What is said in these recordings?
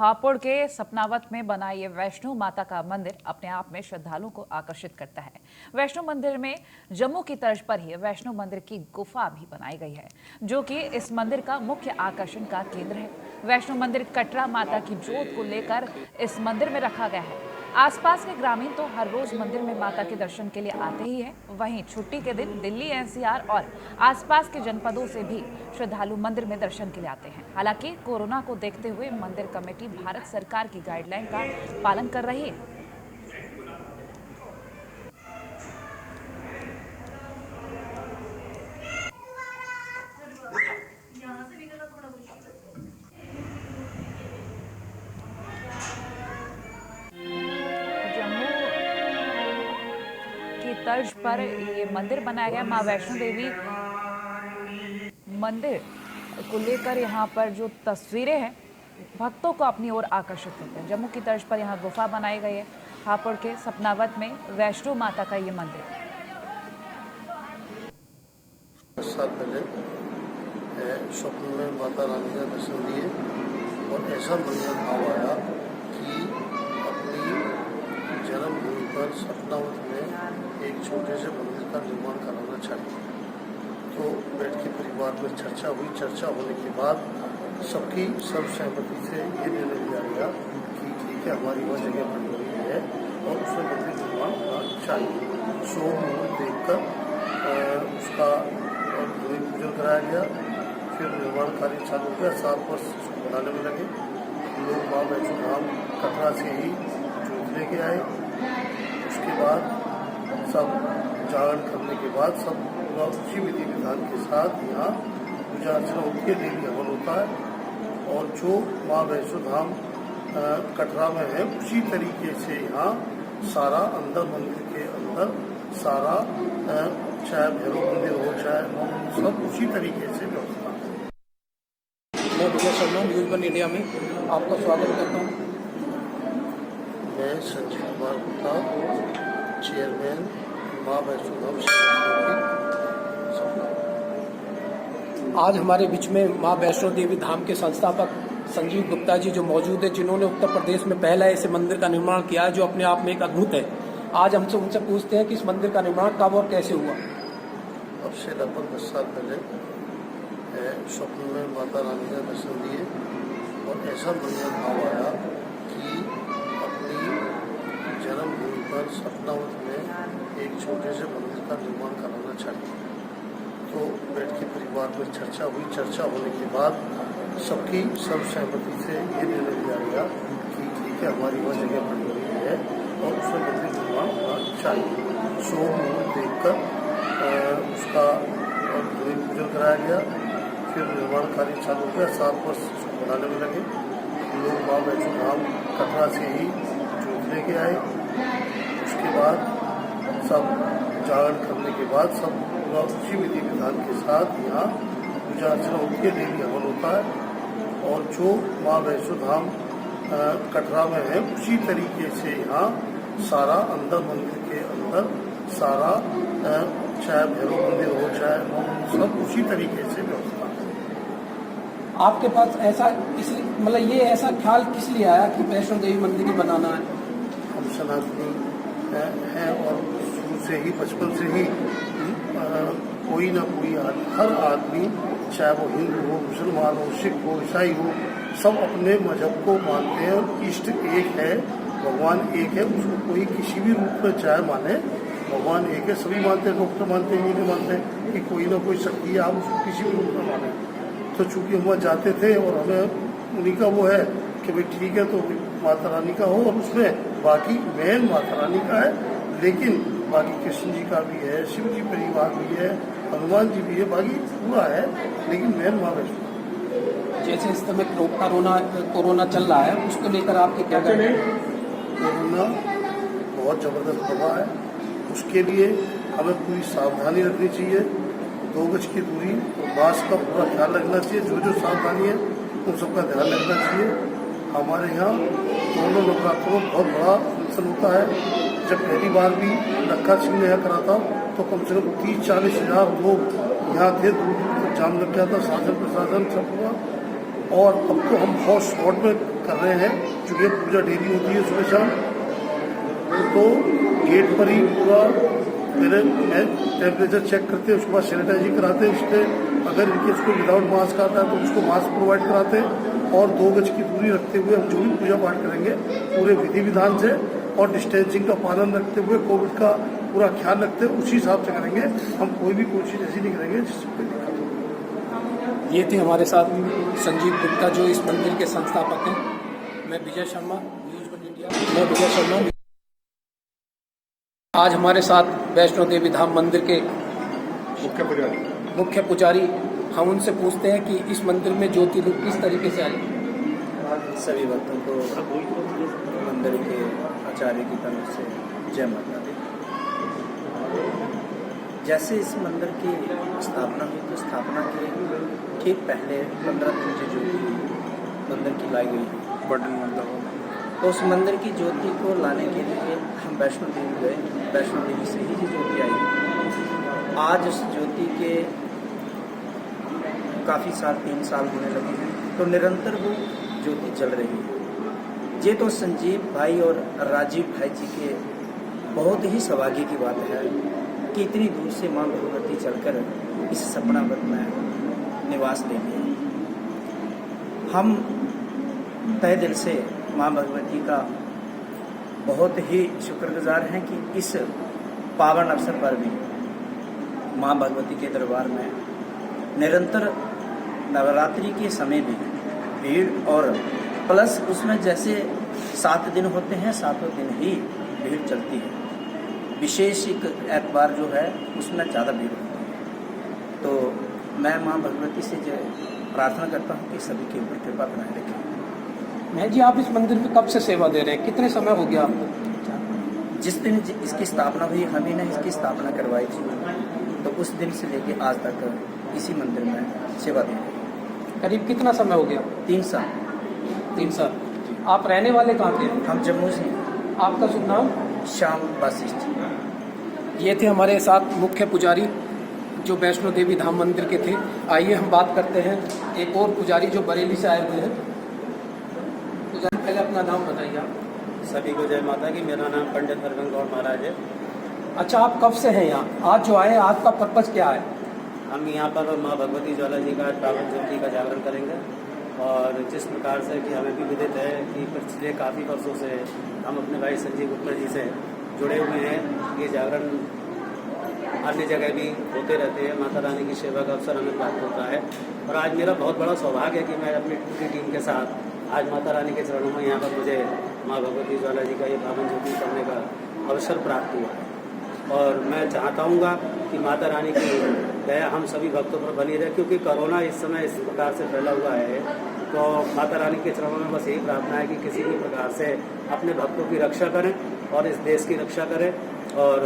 हापुड़ के सपनावत में बना ये वैष्णो माता का मंदिर अपने आप में श्रद्धालुओं को आकर्षित करता है। वैष्णो मंदिर में जम्मू की तर्ज पर ही वैष्णो मंदिर की गुफा भी बनाई गई है, जो कि इस मंदिर का मुख्य आकर्षण का केंद्र है। वैष्णो मंदिर कटरा माता की जोत को लेकर इस मंदिर में रखा गया है। आसपास के ग्रामीण तो हर रोज मंदिर में माता के दर्शन के लिए आते ही हैं। वहीं छुट्टी के दिन दिल्ली, एनसीआर और आसपास के जनपदों से भी श्रद्धालु मंदिर में दर्शन के लिए आते हैं। हालांकि कोरोना को देखते हुए मंदिर कमेटी भारत सरकार की गाइडलाइन का पालन कर रही है। की तर्ज पर ये मंदिर बनाया गया। मां वैष्णो देवी मंदिर को लेकर यहाँ पर जो तस्वीरें हैं भक्तों को अपनी ओर आकर्षित करते हैं। जम्मू की तर्ज पर यहाँ गुफा बनाई गई है। हापुड़ के सपनावत में वैष्णो माता का ये मंदिर 10 साल पहले स्वप्न में माता रानी का दर्शन दिए और ऐसा मंदिर भाव आया कि अपनी जन्मभूमि पर सपनावत में एक छोटे से मंदिर का निर्माण कराना चाहिए। तो बैठ के परिवार में चर्चा हुई। चर्चा होने के बाद सबकी सर्वसहमति से ये निर्णय लिया गया कि ठीक है, हमारी वह जगह बन रही है और उसमें मंदिर निर्माण होना चाहिए। सो मुहूर्त देखकर उसका भूमि पूजन कराया गया। फिर निर्माण कार्य चालू हो गया। 7 वर्ष उसको बनाने में लगे। लोग माँ वैष्णो धाम कटरा से ही जोत लेके आए। उसके बाद सब जागरण करने के बाद सब पूरा उसी विधि विधान के साथ यहाँ पूजा अर्चना उनके डेली हवन होता है। और जो माँ वैष्णो धाम कटरा में है उसी तरीके से यहाँ सारा अंदर मंदिर के अंदर सारा चाहे भैरव मंदिर हो चाहे सब उसी तरीके से व्यवस्था है। मैं Vijay Sharma news one India में आपका स्वागत करता हूँ। मैं संजीव कुमार गुप्ता, चेयरमैन माँ वैष्णो धाम। आज हमारे बीच में माँ वैष्णो देवी धाम के संस्थापक संजीव गुप्ता जी जो मौजूद है, जिन्होंने उत्तर प्रदेश में पहला ऐसे मंदिर का निर्माण किया है जो अपने आप में एक अद्भुत है। आज हमसे उनसे पूछते हैं कि इस मंदिर का निर्माण कब और कैसे हुआ। अब से लगभग 10 साल पहले स्वप्न में माता रानी का दर्शन दिए और ऐसा मंदिर भाव आया कि अपनी जन्मभूमि पर सपनावत में एक छोटे से मंदिर का निर्माण कराना चाहिए। तो बैठ के परिवार में चर्चा हुई। चर्चा होने के बाद सबकी सर्वसहमति से ये निर्णय लिया गया कि ठीक है, हमारी वह जगह बन रही है और उसमें मंदिर निर्माण होना चाहिए। सो मुहूर्त देखकर उसका भूमि पूजन कराया गया। फिर निर्माण कार्य चालू हो गया। 7 वर्ष उसको बनाने में लगे। लोग माँ वैष्णो धाम कटरा से ही जोत लेके आए। उसके बाद सब जागरण करने के बाद सब पूरा उसी विधि विधान के साथ यहाँ पूजा अर्चना उनके डेली हवन होता है। और जो माँ वैष्णो धाम कटरा में है उसी तरीके से यहाँ सारा अंदर मंदिर के अंदर सारा चाहे भैरव मंदिर हो चाहे सब उसी तरीके से व्यवस्था है। आपके पास ऐसा मतलब ये ऐसा ख्याल किस लिए आया कि वैष्णो देवी मंदिर ही बनाना है? हम सनातनी हैं और शुरू से ही बचपन से ही कोई ना कोई हर आदमी चाहे वो हिंदू हो, मुसलमान हो, सिख हो, ईसाई हो, सब अपने मजहब को मानते हैं और इष्ट एक है, भगवान एक है। उसको कोई किसी भी रूप में चाहे माने, भगवान एक है। सभी मानते हैं, डॉक्टर मानते हैं, ये नहीं मानते कि कोई ना कोई शक्ति है, आप उसको किसी भी रूप में माने। तो चूंकि हम जाते थे और हमें उन्हीं का वो है कि भाई ठीक है तो माता रानी का हो और उसमें बाकी मेन माता रानी का है, लेकिन बाकी कृष्ण जी का भी है, शिव जी परिवार भी है, हनुमान जी भी है, बाकी पूरा है, लेकिन मेन माँ वैष्णो। जैसे इस समय कोरोना चल रहा है, उसको लेकर आपके क्या कहना है? कोरोना बहुत ज़बरदस्त प्रभाव है। उसके लिए हमें पूरी सावधानी रखनी चाहिए। 2 गज की दूरी और मास्क का पूरा ख्याल रखना चाहिए। जो जो सावधानी है उन सबका ध्यान रखना चाहिए। हमारे यहाँ दोनों नवरात्रों में बहुत बड़ा फंक्शन होता है। जब पहली बार भी लक्खा सिंह ने यहाँ करा था तो कम से कम 30-40 हज़ार लोग यहाँ थे। दूर दूर तक जाम लग गया था, शासन प्रशासन सब हुआ। और अब तो हम बहुत शॉर्ट में कर रहे हैं, चूँकि पूजा डेली होती है सुबह शाम, तो गेट पर ही पूरा मेरे टेम्परेचर चेक करते हैं, उसके बाद सैनिटाइजिंग कराते हैं, उसके अगर इनके उसको विदाउट मास्क आता है तो उसको मास्क प्रोवाइड कराते हैं, और 2 गज की दूरी रखते हुए हम जो भी पूजा पाठ करेंगे पूरे विधि विधान से और डिस्टेंसिंग का पालन रखते हुए, कोविड का पूरा ख्याल रखते हुए उसी हिसाब से करेंगे। हम कोई भी कोशिश ऐसी नहीं करेंगे जिससे कोई दिक्कत हो। ये थे हमारे साथ संजीव गुप्ता जो इस मंदिर के संस्थापक हैं। मैं विजय शर्मा, न्यूज़ 1 इंडिया। आज हमारे साथ वैष्णो देवी धाम मंदिर के मुख्य पुजारी, हम उनसे पूछते हैं कि इस मंदिर में ज्योति रूप किस तरीके से आई। सभी भक्तों को मंदिर के आचार्य की तरफ से जय माता दी। जैसे इस मंदिर की स्थापना हुई तो स्थापना के ठीक पहले 15 दिन की ज्योति मंदिर की लाई गई तो उस मंदिर की ज्योति को लाने के लिए हम वैष्णो देवी गए। वैष्णो देवी से ही ज्योति आई। आज उस ज्योति के काफ़ी साल 3 साल होने लगे हैं, तो निरंतर वो ज्योति जल रही है। ये तो संजीव भाई और राजीव भाई जी के बहुत ही सौभाग्य की बात है कि इतनी दूर से माँ भगवती चलकर इस सपनावत में निवास लेंगे। हम तहे दिल से माँ भगवती का बहुत ही शुक्रगुजार हैं कि इस पावन अवसर पर भी माँ भगवती के दरबार में निरंतर नवरात्रि के समय भी भीड़, और प्लस उसमें जैसे 7 दिन होते हैं 7 दिन ही भीड़ चलती है। विशेष एक एतवार जो है उसमें ज़्यादा भीड़ होती है। तो मैं माँ भगवती से जो प्रार्थना करता हूँ कि सभी के ऊपर कृपा बनाए रखें। मैं जी, आप इस मंदिर में कब से सेवा दे रहे हैं, कितने समय हो गया आपको? जिस दिन इसकी स्थापना हुई, हम ही ने इसकी स्थापना करवाई थी, तो उस दिन से लेके आज तक इसी मंदिर में सेवा दे रहे हैं। करीब कितना समय हो गया? 3 साल। 3 साल। आप रहने वाले कहाँ के हैं? हम जम्मू से। आपका शुभ नाम? श्याम वशिष्ठ। ये थे हमारे साथ मुख्य पुजारी जो वैष्णो देवी धाम मंदिर के थे। आइए हम बात करते हैं एक और पुजारी जो बरेली से आए हुए हैं। पुजारी, पहले अपना नाम बताइए आप। सभी को जय माता की। मेरा नाम पंडित हरगंग गौर महाराज है। अच्छा, आप कब से हैं यहाँ? आज जो आए, आज का पर्पज क्या है? हम यहाँ पर माँ भगवती ज्वाला जी का पावन ज्योति का जागरण करेंगे, और जिस प्रकार से कि हमें भी विदित है कि पिछले काफ़ी वर्षों से हम अपने भाई संजीव गुप्ता जी से जुड़े हुए हैं। ये जागरण अन्य जगह भी होते रहते हैं। माता रानी की सेवा का अवसर हमें प्राप्त होता है, और आज मेरा बहुत बड़ा सौभाग्य है कि मैं अपनी पूरी टीम के साथ आज माता रानी के चरणों में यहाँ पर मुझे माँ भगवती ज्वाला जी का ये पावन ज्योति करने का अवसर प्राप्त हुआ है। और मैं चाहता हूँ कि माता रानी की दया हम सभी भक्तों पर बनी रहे, क्योंकि कोरोना इस समय इस प्रकार से फैला हुआ है। तो माता रानी के चरणों में बस यही प्रार्थना है कि किसी भी प्रकार से अपने भक्तों की रक्षा करें और इस देश की रक्षा करें, और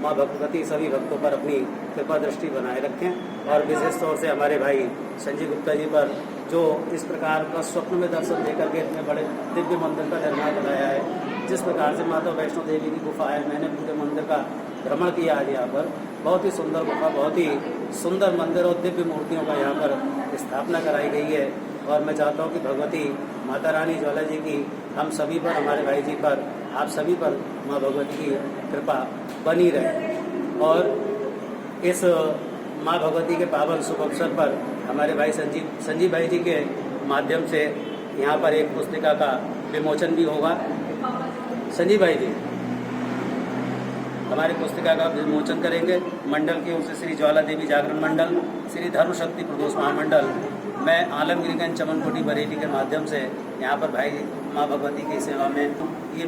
माँ भगवती सभी भक्तों पर अपनी कृपा दृष्टि बनाए रखें। और विशेष तौर से हमारे भाई संजीव गुप्ता जी पर जो इस प्रकार का स्वप्न में दर्शन देकर के इतने बड़े दिव्य मंदिर का निर्माण बनाया है। जिस प्रकार से माता वैष्णो देवी की गुफा है, मैंने पूरे मंदिर का भ्रमण किया आज यहाँ पर। बहुत ही सुंदर गुफा, बहुत ही सुंदर मंदिर और दिव्य मूर्तियों का यहाँ पर स्थापना कराई गई है। और मैं चाहता हूँ कि भगवती माता रानी ज्वाला जी की हम सभी पर, हमारे भाई जी पर, आप सभी पर माँ भगवती की कृपा बनी रहे। और इस माँ भगवती के पावन शुभ अवसर पर हमारे भाई संजीव भाई जी के माध्यम से यहाँ पर एक पुस्तिका का विमोचन भी होगा। संजीव भाई जी हमारी पुस्तिका का विमोचन करेंगे। मंडल की ओर से श्री ज्वाला देवी जागरण मंडल, श्री धर्म शक्ति प्रदोष महामंडल, मैं आलमगीरगंज चमनकोटी बरेली के माध्यम से यहाँ पर भाई माँ भगवती की सेवा में ये